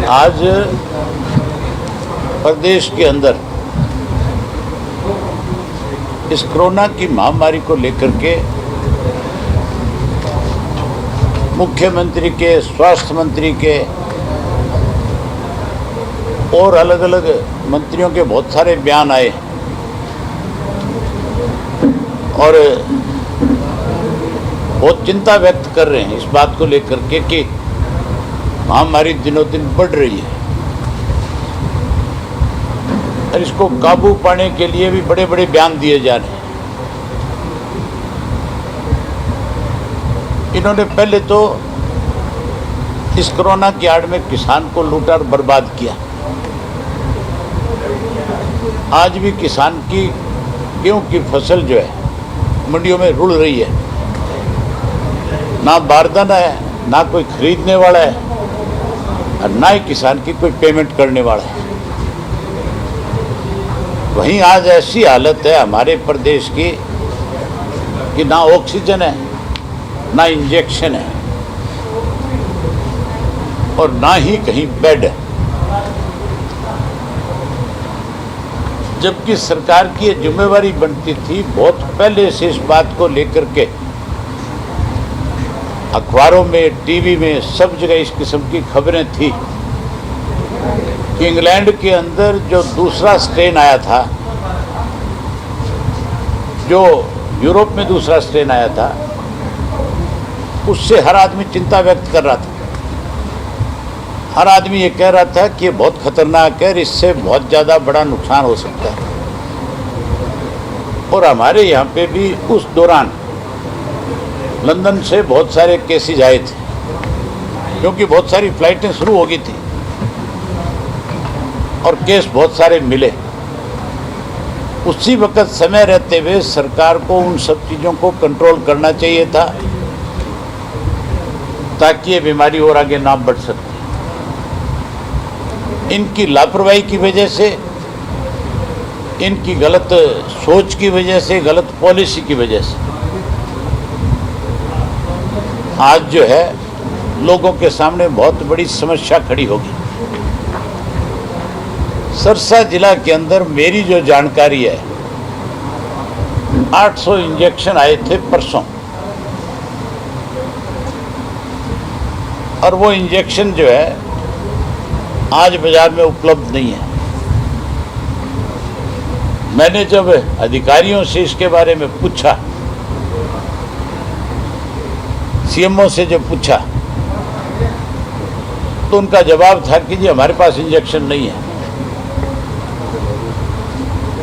आज प्रदेश के अंदर इस कोरोना की महामारी को लेकर के मुख्यमंत्री के, स्वास्थ्य मंत्री के और अलग अलग मंत्रियों के बहुत सारे बयान आए और बहुत चिंता व्यक्त कर रहे हैं इस बात को लेकर के कि महामारी दिनों दिन बढ़ रही है और इसको काबू पाने के लिए भी बड़े बड़े बयान दिए जा रहे हैं। इन्होंने पहले तो इस कोरोना की आड़ में किसान को लूटा और बर्बाद किया। आज भी किसान की गेहूं की फसल जो है मंडियों में रुल रही है, ना बारदाना है, ना कोई खरीदने वाला है और ना ही किसान की कोई पेमेंट करने वाला है। वहीं आज ऐसी हालत है हमारे प्रदेश की कि ना ऑक्सीजन है, ना इंजेक्शन है और ना ही कहीं बेड है। जबकि सरकार की ये जिम्मेवारी बनती थी बहुत पहले से इस बात को लेकर के अखबारों में, टीवी में, सब जगह इस किस्म की खबरें थी कि इंग्लैंड के अंदर जो दूसरा स्ट्रेन आया था, जो यूरोप में दूसरा स्ट्रेन आया था, उससे हर आदमी चिंता व्यक्त कर रहा था। हर आदमी ये कह रहा था कि ये बहुत खतरनाक है, इससे बहुत ज़्यादा बड़ा नुकसान हो सकता है। और हमारे यहाँ पे भी उस दौरान लंदन से बहुत सारे केसेज आए थे क्योंकि बहुत सारी फ्लाइटें शुरू हो गई थी और केस बहुत सारे मिले। उसी वक्त समय रहते हुए सरकार को उन सब चीज़ों को कंट्रोल करना चाहिए था ताकि ये बीमारी और आगे ना बढ़ सके। इनकी लापरवाही की वजह से, इनकी गलत सोच की वजह से, गलत पॉलिसी की वजह से आज जो है लोगों के सामने बहुत बड़ी समस्या खड़ी होगी। सरसा जिला के अंदर मेरी जो जानकारी है 800 इंजेक्शन आए थे परसों और वो इंजेक्शन जो है आज बाजार में उपलब्ध नहीं है। मैंने जब अधिकारियों से इसके बारे में पूछा, सीएमओ से जब पूछा तो उनका जवाब था कि जी हमारे पास इंजेक्शन नहीं है।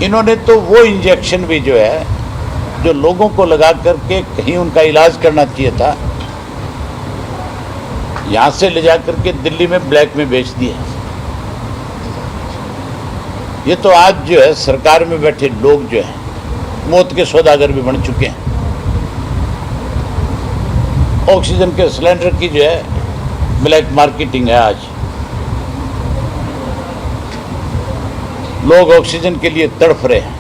इन्होंने तो वो इंजेक्शन भी जो है जो लोगों को लगा करके कहीं उनका इलाज करना चाहिए था, यहाँ से ले जा करके दिल्ली में ब्लैक में बेच दिए। ये तो आज जो है सरकार में बैठे लोग जो हैं मौत के सौदागर भी बन चुके हैं। ऑक्सीजन के सिलेंडर की जो है ब्लैक मार्केटिंग है। आज लोग ऑक्सीजन के लिए तड़फ रहे हैं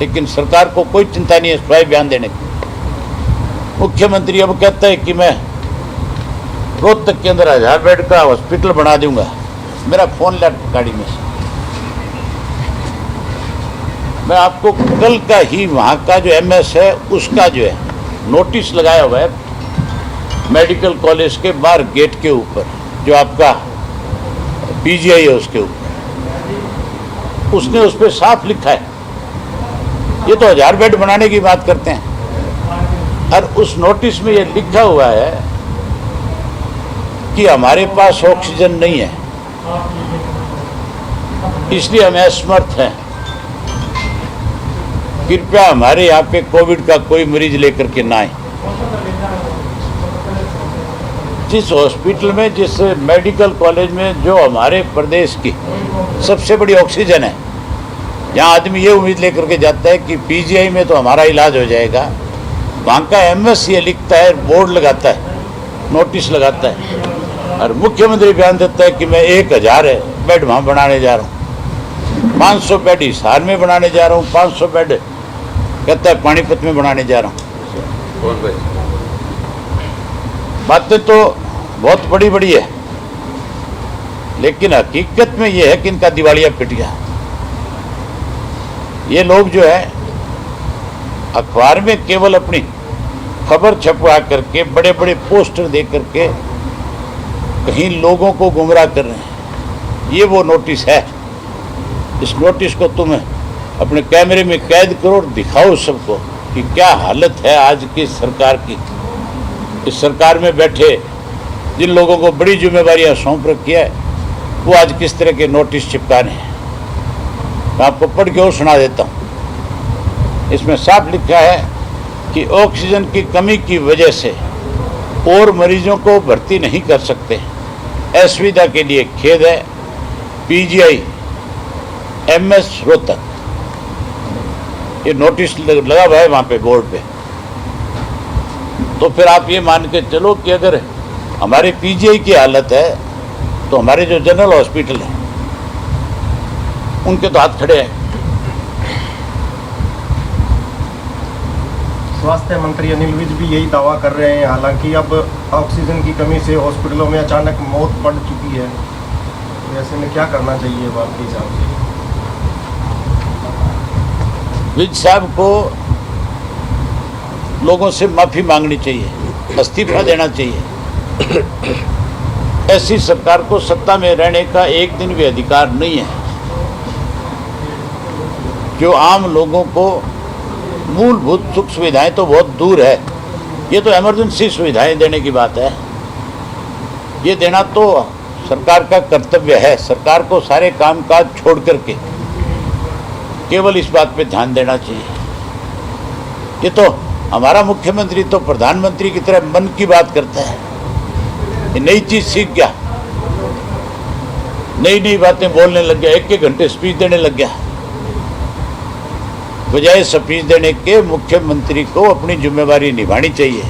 लेकिन सरकार को कोई चिंता नहीं है स्वयं बयान देने की। मुख्यमंत्री अब कहता है कि मैं रोहतक के अंदर 1000 बेड का हॉस्पिटल बना दूंगा। मेरा फोन लगा गाड़ी में से, मैं आपको कल का ही वहाँ का जो एमएस है उसका जो है नोटिस लगाया हुआ है मेडिकल कॉलेज के बाहर गेट के ऊपर, जो आपका पीजीआई है उसके ऊपर। उसने उस पर साफ लिखा है, ये तो 1000 बेड बनाने की बात करते हैं और उस नोटिस में ये लिखा हुआ है कि हमारे पास ऑक्सीजन नहीं है, इसलिए हम असमर्थ हैं। कृपया हमारे यहाँ पे कोविड का कोई मरीज लेकर के ना आए। जिस हॉस्पिटल में, जिस मेडिकल कॉलेज में जो हमारे प्रदेश की सबसे बड़ी ऑक्सीजन है, यहाँ आदमी ये उम्मीद लेकर के जाता है कि पीजीआई में तो हमारा इलाज हो जाएगा, वहाँ का एमएस ये लिखता है, बोर्ड लगाता है, नोटिस लगाता है और मुख्यमंत्री बयान देता है कि मैं 1000 बेड वहाँ बनाने जा रहा हूँ, 500 बेड हिसार में बनाने जा रहा हूँ, 500 बेड कहता है पानीपत में बनाने जा रहा हूँ। बातें तो बहुत बड़ी बड़ी है लेकिन हकीकत में ये है कि इनका दिवालिया पिट गया। ये लोग जो है अखबार में केवल अपनी खबर छपवा करके, बड़े बड़े पोस्टर दे करके कहीं लोगों को गुमराह कर रहे हैं। ये वो नोटिस है, इस नोटिस को तुम अपने कैमरे में कैद करो और दिखाओ सबको कि क्या हालत है आज की सरकार की। इस सरकार में बैठे जिन लोगों को बड़ी जिम्मेवारियां सौंप रखी है, वो आज किस तरह के नोटिस चिपका रहे हैं। मैं आपको पढ़ के और सुना देता हूँ। इसमें साफ लिखा है कि ऑक्सीजन की कमी की वजह से और मरीजों को भर्ती नहीं कर सकते। असुविधा के लिए खेद है। पीजीआई एमएस रोहतक, ये नोटिस लगा हुआ है वहाँ पे बोर्ड पे। तो फिर आप ये मान के चलो कि अगर हमारे पीजीआई की हालत है तो हमारे जो जनरल हॉस्पिटल हैं उनके तो हाथ खड़े हैं। स्वास्थ्य मंत्री अनिल विज भी यही दावा कर रहे हैं। हालांकि अब ऑक्सीजन की कमी से हॉस्पिटलों में अचानक मौत बढ़ चुकी है, तो ऐसे में क्या करना चाहिए आपके हिसाब से? विज साहब को लोगों से माफी मांगनी चाहिए, इस्तीफा देना चाहिए। ऐसी सरकार को सत्ता में रहने का एक दिन भी अधिकार नहीं है, जो आम लोगों को मूलभूत सुख सुविधाएं तो बहुत दूर है, ये तो इमरजेंसी सुविधाएं देने की बात है। ये देना तो सरकार का कर्तव्य है। सरकार को सारे कामकाज छोड़ करके केवल इस बात पे ध्यान देना चाहिए। ये तो हमारा मुख्यमंत्री तो प्रधानमंत्री की तरह मन की बात करता है। ये नई चीज सीख गया, नई नई बातें बोलने लग गया, एक घंटे स्पीच देने लग गया। बजाय स्पीच देने के मुख्यमंत्री को अपनी जिम्मेवारी निभानी चाहिए।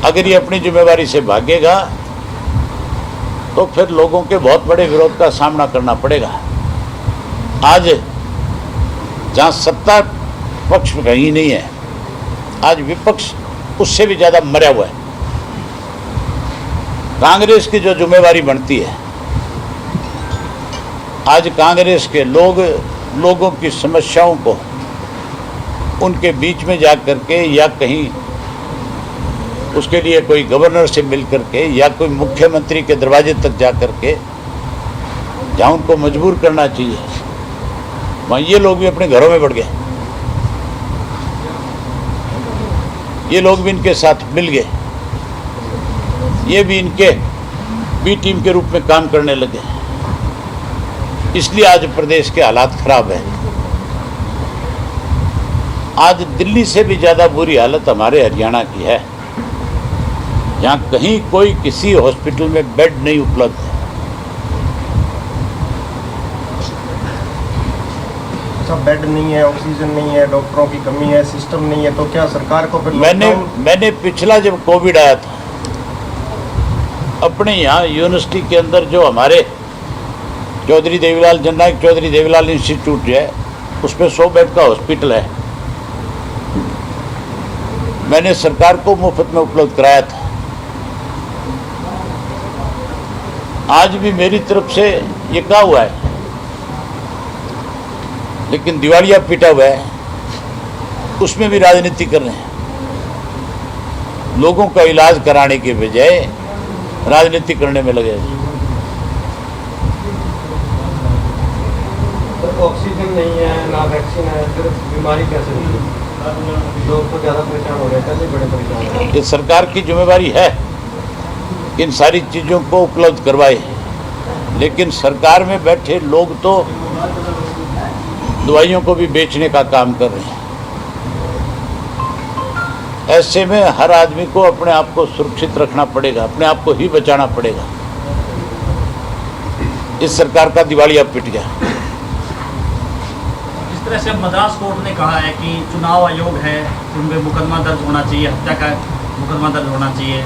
अगर ये अपनी जिम्मेवारी से भागेगा तो फिर लोगों के बहुत बड़े विरोध का सामना करना पड़ेगा। आज जहां सत्ता पक्ष कहीं नहीं है, आज विपक्ष उससे भी ज्यादा मरा हुआ है। कांग्रेस की जो जिम्मेवारी बनती है, आज कांग्रेस के लोगों की समस्याओं को उनके बीच में जा करके, या कहीं उसके लिए कोई गवर्नर से मिल करके, या कोई मुख्यमंत्री के दरवाजे तक जा करके जहाँ उनको मजबूर करना चाहिए, वहाँ ये लोग भी अपने घरों में बढ़ गए। ये लोग भी इनके साथ मिल गए, ये भी इनके बी टीम के रूप में काम करने लगे। इसलिए आज प्रदेश के हालात खराब है। आज दिल्ली से भी ज्यादा बुरी हालत हमारे हरियाणा की है, जहां कहीं कोई किसी हॉस्पिटल में बेड नहीं उपलब्ध है। सब बेड नहीं है, ऑक्सीजन नहीं है, डॉक्टरों की कमी है, सिस्टम नहीं है, तो क्या सरकार को फिर मैंने पिछला जब कोविड आया था, अपने यहाँ यूनिवर्सिटी के अंदर जो हमारे चौधरी देवीलाल जननायक चौधरी देवीलाल इंस्टीट्यूट जो है, उसमें 100 बेड का हॉस्पिटल है। मैंने सरकार को मुफ्त में उपलब्ध कराया था। आज भी मेरी तरफ से ये कहा हुआ है, लेकिन दिवालिया पिटा हुआ है, उसमें भी राजनीति कर रहे हैं। लोगों का इलाज कराने के बजाय राजनीति करने में लगे। ऑक्सीजन नहीं है, ना वैक्सीन है, फिर बीमारी कैसे होगी? लोग तो ज़्यादा परेशान हो रहे हैं, कैसे बड़े परेशान हो रहे हैं? ये सरकार की जिम्मेवारी है इन सारी चीज़ों को उपलब्ध करवाए, लेकिन सरकार में बैठे लोग तो दवाइयों को भी बेचने का काम कर रहे हैं। ऐसे में हर आदमी को अपने आप को सुरक्षित रखना पड़ेगा, अपने आप को ही बचाना पड़ेगा। इस सरकार का दिवालिया पिट गया। इस तरह से मद्रास कोर्ट ने कहा है कि चुनाव आयोग है, उनमें मुकदमा दर्ज होना चाहिए, हत्या का मुकदमा दर्ज होना चाहिए,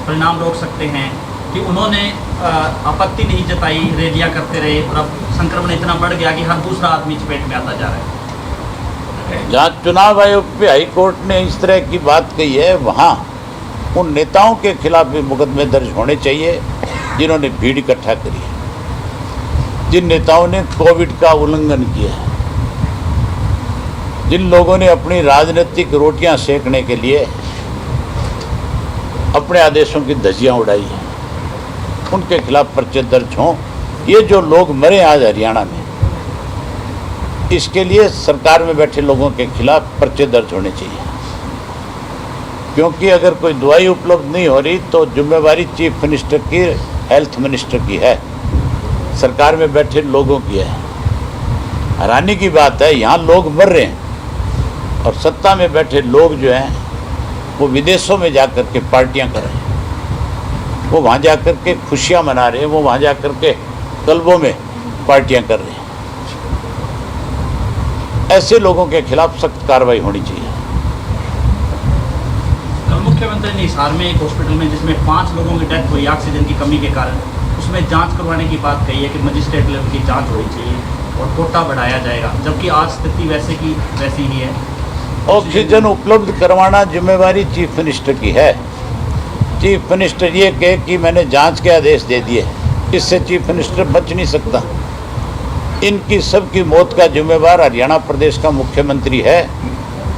परिणाम रोक सकते हैं, कि उन्होंने आपत्ति नहीं जताई, रैलियां करते रहे, और अब संक्रमण इतना बढ़ गया कि हर दूसरा आदमी चपेट में आता जा रहा है। जहाँ चुनाव आयोग पे हाई कोर्ट ने इस तरह की बात कही है, वहाँ उन नेताओं के खिलाफ भी मुकदमे दर्ज होने चाहिए जिन्होंने भीड़ इकट्ठा करी है, जिन नेताओं ने कोविड का उल्लंघन किया है, जिन लोगों ने अपनी राजनीतिक रोटियां सेकने के लिए अपने आदेशों की धज्जियां उड़ाई हैं, उनके खिलाफ पर्चे दर्ज हों। ये जो लोग मरे आज हरियाणा में, इसके लिए सरकार में बैठे लोगों के खिलाफ पर्चे दर्ज होने चाहिए, क्योंकि अगर कोई दवाई उपलब्ध नहीं हो रही तो जिम्मेवारी चीफ मिनिस्टर की, हेल्थ मिनिस्टर की है, सरकार में बैठे लोगों की है। हैरानी की बात है, यहाँ लोग मर रहे हैं और सत्ता में बैठे लोग जो हैं वो विदेशों में जाकर के पार्टियां कर रहे हैं, वो वहाँ जाकर के खुशियाँ मना रहे हैं, वो वहाँ जाकर के क्लबों में पार्टियां कर रहे हैं। ऐसे लोगों के खिलाफ सख्त कार्रवाई होनी चाहिए। कल मुख्यमंत्री ने हिसार में एक हॉस्पिटल में जिसमें 5 लोगों की डेथ हुई ऑक्सीजन की कमी के कारण, उसमें जांच करवाने की बात कही है कि मजिस्ट्रेट लेवल की जांच होनी चाहिए और कोटा बढ़ाया जाएगा, जबकि आज स्थिति वैसी ही है। ऑक्सीजन उपलब्ध करवाना जिम्मेवारी चीफ मिनिस्टर की है। चीफ मिनिस्टर ये कहे कि मैंने जांच के आदेश दे दिए, इससे चीफ मिनिस्टर बच नहीं सकता। इनकी सबकी मौत का जिम्मेवार हरियाणा प्रदेश का मुख्यमंत्री है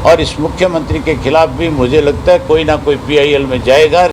और इस मुख्यमंत्री के खिलाफ भी मुझे लगता है कोई ना कोई PIL में जाएगा।